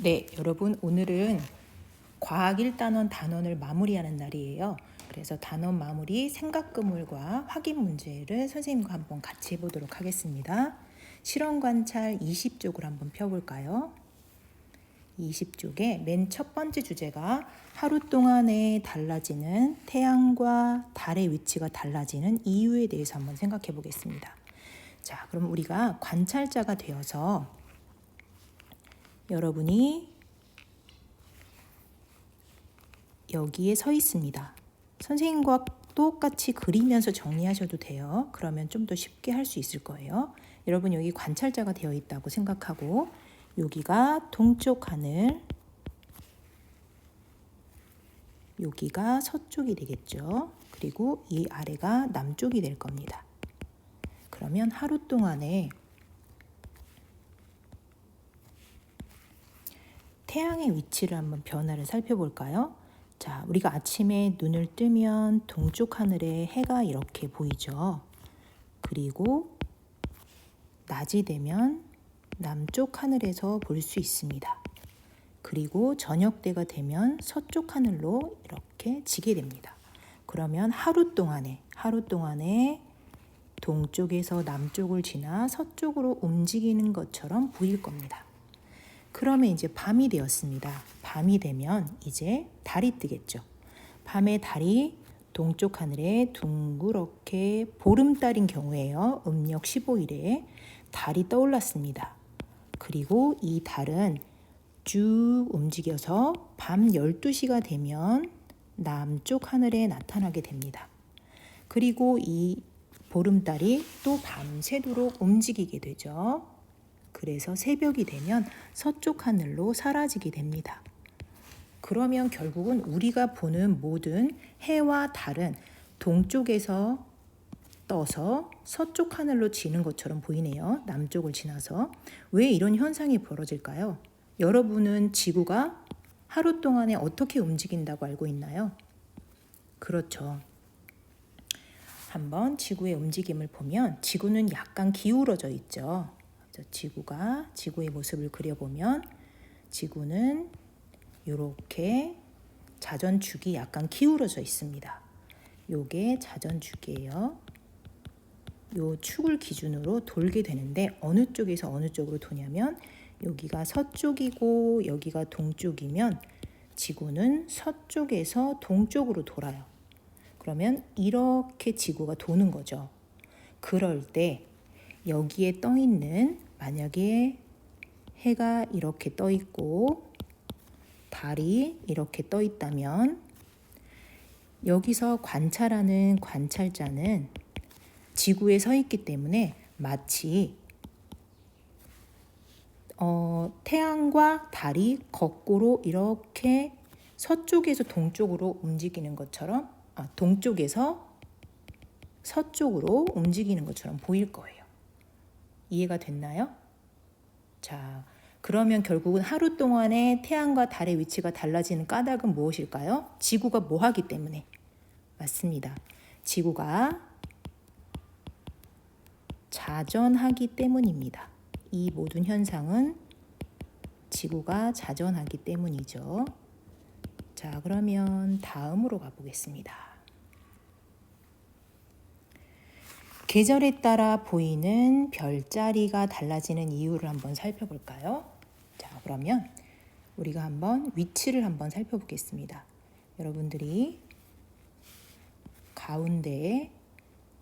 네, 여러분 오늘은 과학 1단원 단원을 마무리하는 날이에요. 그래서 단원 마무리 생각그물과 확인 문제를 선생님과 한번 같이 해보도록 하겠습니다. 실험 관찰 20쪽을 한번 펴볼까요? 20쪽에 맨 첫 번째 주제가 하루 동안에 달라지는 태양과 달의 위치가 달라지는 이유에 대해서 한번 생각해 보겠습니다. 자, 그럼 우리가 관찰자가 되어서 여러분이 여기에 서 있습니다. 선생님과 똑같이 그리면서 정리하셔도 돼요. 그러면 좀 더 쉽게 할 수 있을 거예요. 여러분 여기 관찰자가 되어 있다고 생각하고 여기가 동쪽 하늘, 여기가 서쪽이 되겠죠. 그리고 이 아래가 남쪽이 될 겁니다. 그러면 하루 동안에 태양의 위치를 한번 변화를 살펴볼까요? 자, 우리가 아침에 눈을 뜨면 동쪽 하늘에 해가 이렇게 보이죠. 그리고 낮이 되면 남쪽 하늘에서 볼 수 있습니다. 그리고 저녁 때가 되면 서쪽 하늘로 이렇게 지게 됩니다. 그러면 하루 동안에 동쪽에서 남쪽을 지나 서쪽으로 움직이는 것처럼 보일 겁니다. 그러면 이제 밤이 되었습니다. 밤이 되면 이제 달이 뜨겠죠. 밤에 달이 동쪽 하늘에 둥그렇게 보름달인 경우에요. 음력 15일에 달이 떠올랐습니다. 그리고 이 달은 쭉 움직여서 밤 12시가 되면 남쪽 하늘에 나타나게 됩니다. 그리고 이 보름달이 또 밤새도록 움직이게 되죠. 그래서 새벽이 되면 서쪽 하늘로 사라지게 됩니다. 그러면 결국은 우리가 보는 모든 해와 달은 동쪽에서 떠서 서쪽 하늘로 지는 것처럼 보이네요. 남쪽을 지나서. 왜 이런 현상이 벌어질까요? 여러분은 지구가 하루 동안에 어떻게 움직인다고 알고 있나요? 그렇죠. 한번 지구의 움직임을 보면 지구는 약간 기울어져 있죠. 지구의 모습을 그려보면 지구는 이렇게 자전축이 약간 기울어져 있습니다. 요게 자전축이에요. 요 축을 기준으로 돌게 되는데 어느 쪽에서 어느 쪽으로 도냐면 여기가 서쪽이고 여기가 동쪽이면 지구는 서쪽에서 동쪽으로 돌아요. 그러면 이렇게 지구가 도는 거죠. 그럴 때 여기에 떠 있는, 만약에 해가 이렇게 떠 있고 달이 이렇게 떠 있다면 여기서 관찰하는 관찰자는 지구에 서 있기 때문에 마치 태양과 달이 거꾸로 이렇게 서쪽에서 동쪽으로 움직이는 것처럼, 동쪽에서 서쪽으로 움직이는 것처럼 보일 거예요. 이해가 됐나요? 자, 그러면 결국은 하루 동안에 태양과 달의 위치가 달라지는 까닭은 무엇일까요? 지구가 뭐 하기 때문에? 맞습니다. 지구가 자전하기 때문입니다. 이 모든 현상은 지구가 자전하기 때문이죠. 자, 그러면 다음으로 가보겠습니다. 계절에 따라 보이는 별자리가 달라지는 이유를 한번 살펴볼까요? 자, 그러면 우리가 한번 위치를 한번 살펴보겠습니다. 여러분들이 가운데에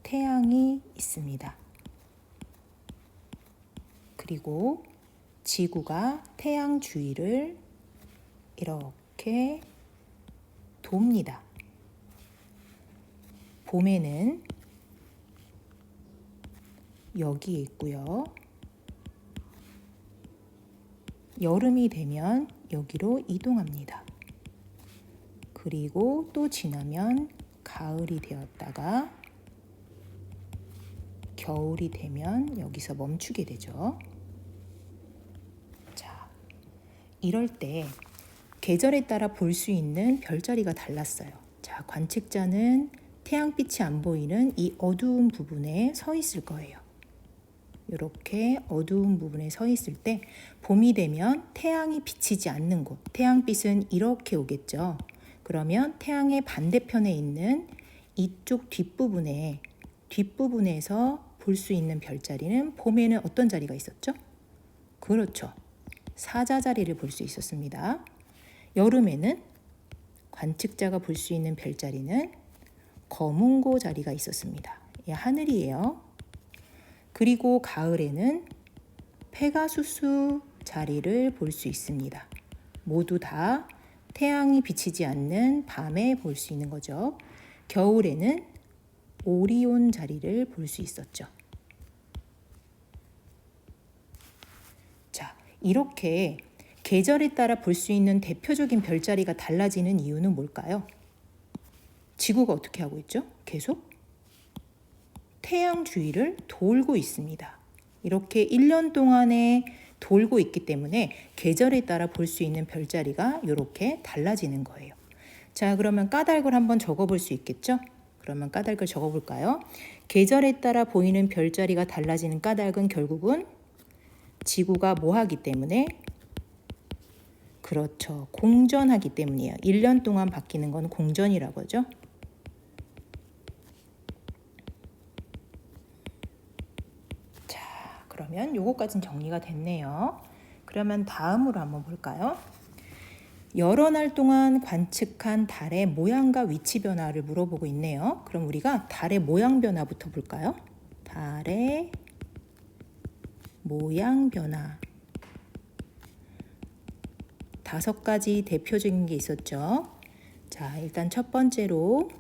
태양이 있습니다. 그리고 지구가 태양 주위를 이렇게 돕니다. 봄에는 여기에 있고요. 여름이 되면 여기로 이동합니다. 그리고 또 지나면 가을이 되었다가 겨울이 되면 여기서 멈추게 되죠. 자, 이럴 때 계절에 따라 볼 수 있는 별자리가 달랐어요. 자, 관측자는 태양빛이 안 보이는 이 어두운 부분에 서 있을 거예요. 이렇게 어두운 부분에 서 있을 때 봄이 되면 태양이 비치지 않는 곳, 태양빛은 이렇게 오겠죠. 그러면 태양의 반대편에 있는 이쪽 뒷부분에서 볼 수 있는 별자리는 봄에는 어떤 자리가 있었죠? 그렇죠. 사자자리를 볼 수 있었습니다. 여름에는 관측자가 볼 수 있는 별자리는 거문고 자리가 있었습니다. 하늘이에요. 그리고 가을에는 페가수스 자리를 볼 수 있습니다. 모두 다 태양이 비치지 않는 밤에 볼 수 있는 거죠. 겨울에는 오리온 자리를 볼 수 있었죠. 자, 이렇게 계절에 따라 볼 수 있는 대표적인 별자리가 달라지는 이유는 뭘까요? 지구가 어떻게 하고 있죠? 계속 태양 주위를 돌고 있습니다. 이렇게 1년 동안에 돌고 있기 때문에 계절에 따라 볼 수 있는 별자리가 이렇게 달라지는 거예요. 자, 그러면 까닭을 한번 적어볼 수 있겠죠? 그러면 까닭을 적어볼까요? 계절에 따라 보이는 별자리가 달라지는 까닭은 결국은 지구가 뭐 하기 때문에? 그렇죠. 공전하기 때문이에요. 1년 동안 바뀌는 건 공전이라고 하죠. 자, 그러면 요거까지는 정리가 됐네요. 그러면 다음으로 한번 볼까요? 여러 날 동안 관측한 달의 모양과 위치 변화를 물어보고 있네요. 그럼 우리가 달의 모양 변화부터 볼까요? 달의 모양 변화. 5가지 대표적인 게 있었죠. 자, 일단 첫 번째로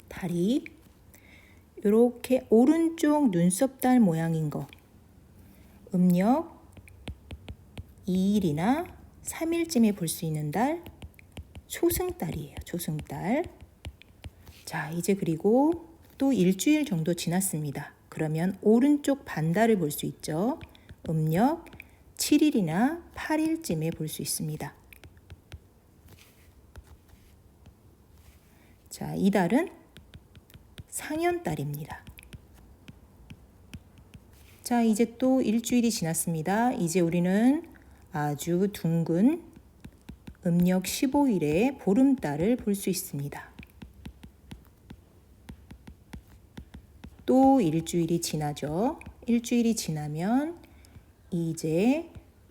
달이 이렇게 오른쪽 눈썹달 모양인 거. 음력 2일이나 3일쯤에 볼 수 있는 달, 초승달이에요. 초승달. 자, 이제 그리고 또 일주일 정도 지났습니다. 그러면 오른쪽 반달을 볼 수 있죠. 음력 7일이나 8일쯤에 볼 수 있습니다. 자, 이 달은 상현달입니다. 자, 이제 또 일주일이 지났습니다. 이제 우리는 아주 둥근 음력 15일에 보름달을 볼 수 있습니다. 또 일주일이 지나죠. 일주일이 지나면 이제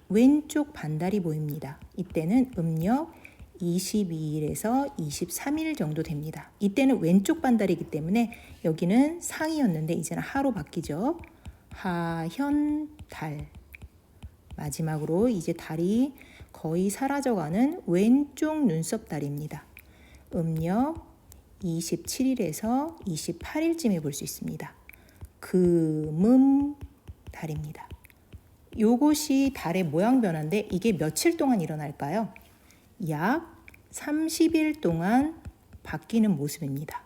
왼쪽 반달이 보입니다. 이때는 음력 22일에서 23일 정도 됩니다. 이때는 왼쪽 반달이기 때문에 여기는 상이었는데 이제는 하로 바뀌죠. 하현달. 마지막으로 이제 달이 거의 사라져가는 왼쪽 눈썹달입니다. 음력 27일에서 28일쯤에 볼 수 있습니다. 금음달입니다. 요것이 달의 모양 변화인데 이게 며칠 동안 일어날까요? 약 30일 동안 바뀌는 모습입니다.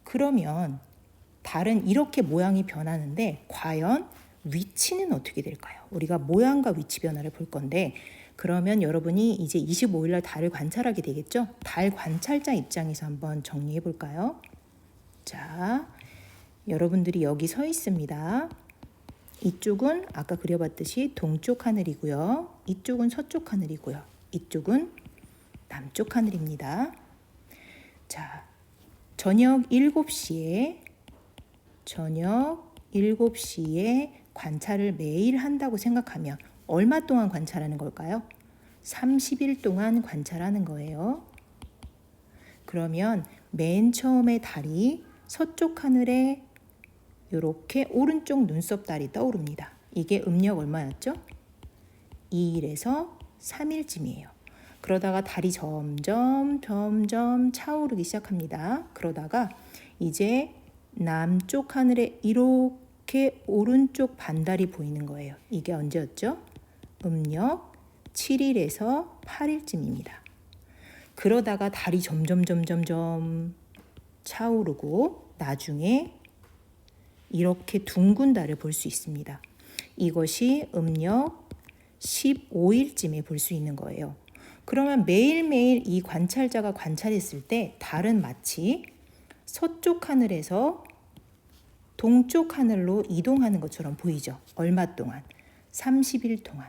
그러면 달은 이렇게 모양이 변하는데 과연 위치는 어떻게 될까요? 우리가 모양과 위치 변화를 볼 건데 그러면 여러분이 이제 25일 날 달을 관찰하게 되겠죠? 달 관찰자 입장에서 한번 정리해 볼까요? 자, 여러분들이 여기 서 있습니다. 이쪽은 아까 그려봤듯이 동쪽 하늘이고요. 이쪽은 서쪽 하늘이고요. 이쪽은 남쪽 하늘입니다. 자, 저녁 7시에 관찰을 매일 한다고 생각하면 얼마 동안 관찰하는 걸까요? 30일 동안 관찰하는 거예요. 그러면 맨 처음에 달이 서쪽 하늘에 이렇게 오른쪽 눈썹달이 떠오릅니다. 이게 음력 얼마였죠? 2일에서 3일쯤이에요. 그러다가 달이 점점 차오르기 시작합니다. 그러다가 이제 남쪽 하늘에 이렇게 오른쪽 반달이 보이는 거예요. 이게 언제였죠? 음력 7일에서 8일쯤입니다. 그러다가 달이 점점 차오르고 나중에 이렇게 둥근 달을 볼 수 있습니다. 이것이 음력 15일쯤에 볼 수 있는 거예요. 그러면 매일매일 이 관찰자가 관찰했을 때 달은 마치 서쪽 하늘에서 동쪽 하늘로 이동하는 것처럼 보이죠. 얼마 동안? 30일 동안.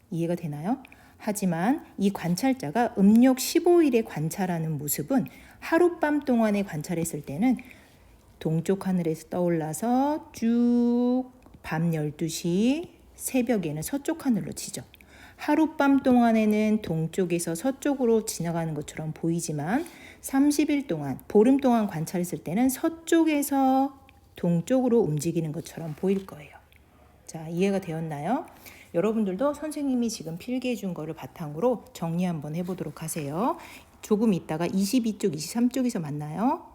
이해가 되나요? 하지만 이 관찰자가 음력 15일에 관찰하는 모습은 하룻밤 동안에 관찰했을 때는 동쪽 하늘에서 떠올라서 쭉 밤 12시 새벽에는 서쪽 하늘로 치죠. 하룻밤 동안에는 동쪽에서 서쪽으로 지나가는 것처럼 보이지만 30일 동안, 보름 동안 관찰했을 때는 서쪽에서 동쪽으로 움직이는 것처럼 보일 거예요. 자, 이해가 되었나요? 여러분들도 선생님이 지금 필기해 준 거를 바탕으로 정리 한번 해보도록 하세요. 조금 있다가 22쪽, 23쪽에서 만나요.